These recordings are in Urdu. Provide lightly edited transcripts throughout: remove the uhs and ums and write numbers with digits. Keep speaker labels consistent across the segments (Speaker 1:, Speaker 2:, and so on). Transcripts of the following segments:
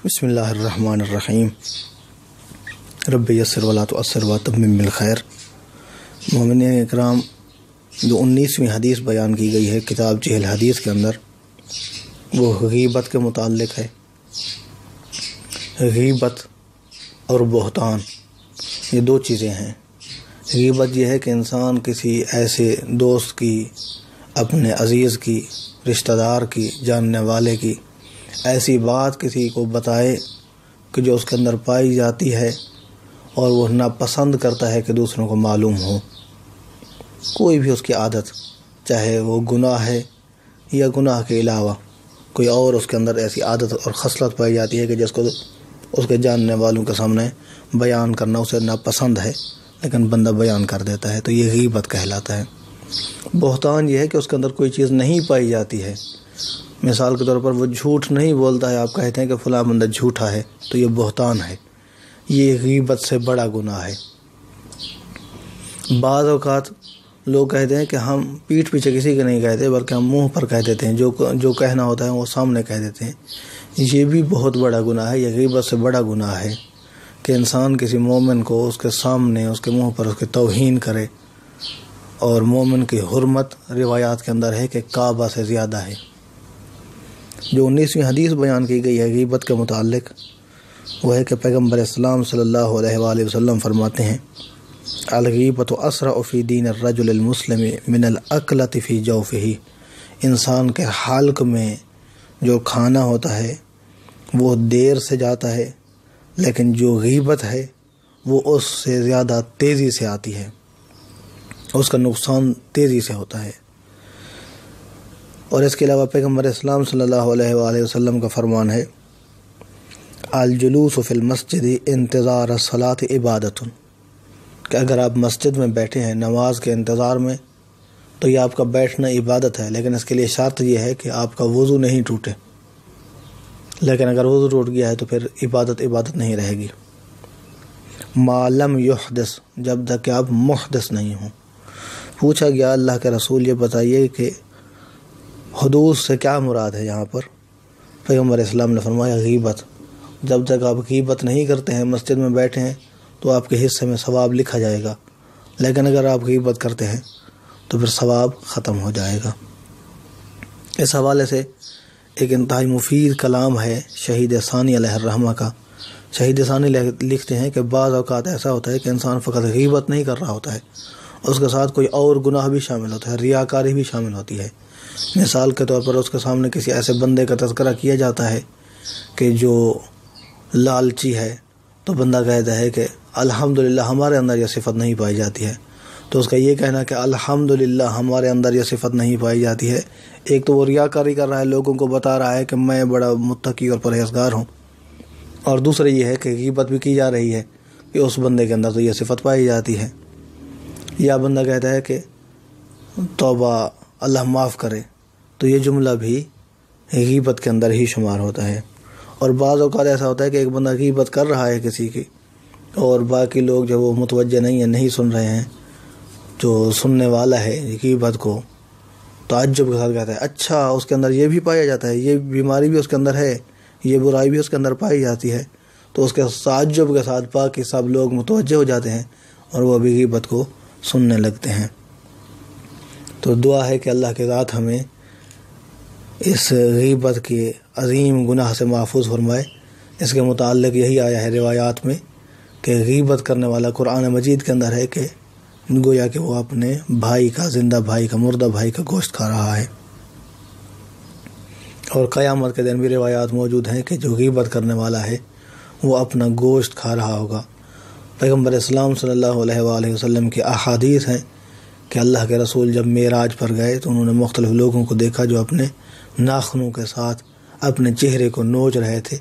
Speaker 1: بسم اللہ الرحمن الرحیم رب یسر ولا تعسر وتمم بالخیر۔ مومنین اکرام، جو 19ویں حدیث بیان کی گئی ہے کتاب جہل حدیث کے اندر، وہ غیبت کے متعلق ہے۔ غیبت اور بہتان یہ دو چیزیں ہیں۔ غیبت یہ ہے کہ انسان کسی ایسے دوست کی، اپنے عزیز کی، رشتہ دار کی، جاننے والے کی ایسی بات کسی کو بتائے کہ جو اس کے اندر پائی جاتی ہے اور وہ ناپسند کرتا ہے کہ دوسروں کو معلوم ہو۔ کوئی بھی اس کی عادت، چاہے وہ گناہ ہے یا گناہ کے علاوہ کوئی اور اس کے اندر ایسی عادت اور خصلت پائی جاتی ہے کہ جس کو اس کے جاننے والوں کے سامنے بیان کرنا اسے ناپسند ہے، لیکن بندہ بیان کر دیتا ہے، تو یہ غیبت کہلاتا ہے۔ بہتان یہ ہے کہ اس کے اندر کوئی چیز نہیں پائی جاتی ہے۔ مثال کے طور پر وہ جھوٹ نہیں بولتا ہے، آپ کہتے ہیں کہ فلاں بندہ جھوٹا ہے، تو یہ بہتان ہے، یہ غیبت سے بڑا گناہ ہے۔ بعض اوقات لوگ کہتے ہیں کہ ہم پیٹھ پیچھے کسی کے نہیں کہتے بلکہ ہم منہ پر کہہ دیتے ہیں، جو کہنا ہوتا ہے وہ سامنے کہہ دیتے ہیں۔ یہ بھی بہت بڑا گناہ ہے، یہ غیبت سے بڑا گناہ ہے کہ انسان کسی مومن کو اس کے سامنے، اس کے منہ پر اس کی توہین کرے۔ اور مومن کی حرمت روایات کے اندر ہے کہ کعبہ سے زیادہ ہے۔ جو 19ویں حدیث بیان کی گئی ہے غیبت کے متعلق، وہ ہے کہ پیغمبر اسلام صلی اللہ علیہ وآلہ وسلم فرماتے ہیں: الغیبۃ اسرع فی دین الرجل المسلم من الاکلۃ فی جوفہ۔ انسان کے حلق میں جو کھانا ہوتا ہے وہ دیر سے جاتا ہے، لیکن جو غیبت ہے وہ اس سے زیادہ تیزی سے آتی ہے، اس کا نقصان تیزی سے ہوتا ہے۔ اور اس کے علاوہ پیغمبر اسلام صلی اللہ علیہ وآلہ وسلم کا فرمان ہے: الجلوس فی المسجد انتظار الصلاۃ عبادۃ، کہ اگر آپ مسجد میں بیٹھے ہیں نماز کے انتظار میں تو یہ آپ کا بیٹھنا عبادت ہے، لیکن اس کے لیے شرط یہ ہے کہ آپ کا وضو نہیں ٹوٹے، لیکن اگر وضو ٹوٹ گیا ہے تو پھر عبادت نہیں رہے گی۔ ما لم یحدث، جب تک کہ آپ محدث نہیں ہوں۔ پوچھا گیا اللہ کے رسول یہ بتائیے کہ حدود سے کیا مراد ہے یہاں پر؟ پیغمبر اسلام نے فرمایا غیبت۔ جب تک آپ غیبت نہیں کرتے ہیں، مسجد میں بیٹھے ہیں، تو آپ کے حصے میں ثواب لکھا جائے گا، لیکن اگر آپ غیبت کرتے ہیں تو پھر ثواب ختم ہو جائے گا۔ اس حوالے سے ایک انتہائی مفید کلام ہے شہید ثانی علیہ الرحمہ کا۔ شہید ثانی لکھتے ہیں کہ بعض اوقات ایسا ہوتا ہے کہ انسان فقط غیبت نہیں کر رہا ہوتا ہے، اس کے ساتھ کوئی اور گناہ بھی شامل ہوتا ہے، ریاکاری بھی شامل ہوتی ہے۔ مثال کے طور پر اس کے سامنے کسی ایسے بندے کا تذکرہ کیا جاتا ہے کہ جو لالچی ہے، تو بندہ کہتا ہے کہ الحمدللہ ہمارے اندر یہ صفت نہیں پائی جاتی ہے۔ تو اس کا یہ کہنا کہ الحمدللہ ہمارے اندر یہ صفت نہیں پائی جاتی ہے، ایک تو وہ ریاکاری کر رہا ہے، لوگوں کو بتا رہا ہے کہ میں بڑا متقی اور پرہیزگار ہوں، اور دوسرا یہ ہے کہ غیبت بھی کی جا رہی ہے کہ اس بندے کے اندر تو یہ صفت پائی جاتی ہے۔ یا بندہ کہتا ہے کہ توبہ، اللہ معاف کرے، تو یہ جملہ بھی غیبت کے اندر ہی شمار ہوتا ہے۔ اور بعض اوقات ایسا ہوتا ہے کہ ایک بندہ غیبت کر رہا ہے کسی کی، اور باقی لوگ جو وہ متوجہ نہیں ہیں، نہیں سن رہے ہیں، جو سننے والا ہے غیبت کو تعجب کے ساتھ کہتا ہے اچھا اس کے اندر یہ بھی پایا جاتا ہے، یہ بیماری بھی اس کے اندر ہے، یہ برائی بھی اس کے اندر پائی جاتی ہے، تو اس کے تعجب کے ساتھ باقی سب لوگ متوجہ ہو جاتے ہیں اور وہ بھی غیبت کو سننے لگتے ہیں۔ تو دعا ہے کہ اللہ کے ذات ہمیں اس غیبت کے عظیم گناہ سے محفوظ فرمائے۔ اس کے متعلق یہی آیا ہے روایات میں کہ غیبت کرنے والا قرآن مجید کے اندر ہے کہ گویا کہ وہ اپنے بھائی کا، زندہ بھائی کا، مردہ بھائی کا گوشت کھا رہا ہے۔ اور قیامت کے دن بھی روایات موجود ہیں کہ جو غیبت کرنے والا ہے وہ اپنا گوشت کھا رہا ہوگا۔ پیغمبر اسلام صلی اللہ علیہ وآلہ وسلم کی احادیث ہیں کہ اللہ کے رسول جب معراج پر گئے تو انہوں نے مختلف لوگوں کو دیکھا جو اپنے ناخنوں کے ساتھ اپنے چہرے کو نوچ رہے تھے۔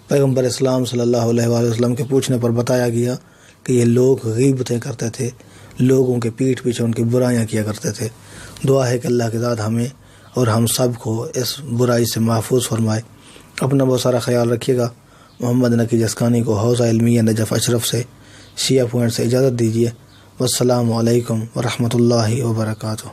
Speaker 1: پیغمبر اسلام صلی اللہ علیہ وآلہ وسلم کے پوچھنے پر بتایا گیا کہ یہ لوگ غیبتیں کرتے تھے، لوگوں کے پیٹھ پیچھے ان کی برائیاں کیا کرتے تھے۔ دعا ہے کہ اللہ کے ذات ہمیں اور ہم سب کو اس برائی سے محفوظ فرمائے۔ اپنا بہت سارا خیال رکھیے گا۔ محمد نقی جسکانی کو حوزہ علمیہ نجف اشرف سے شیعہ پوائنٹ سے اجازت دیجیے۔ والسلام علیکم ورحمۃ اللہ وبرکاتہ۔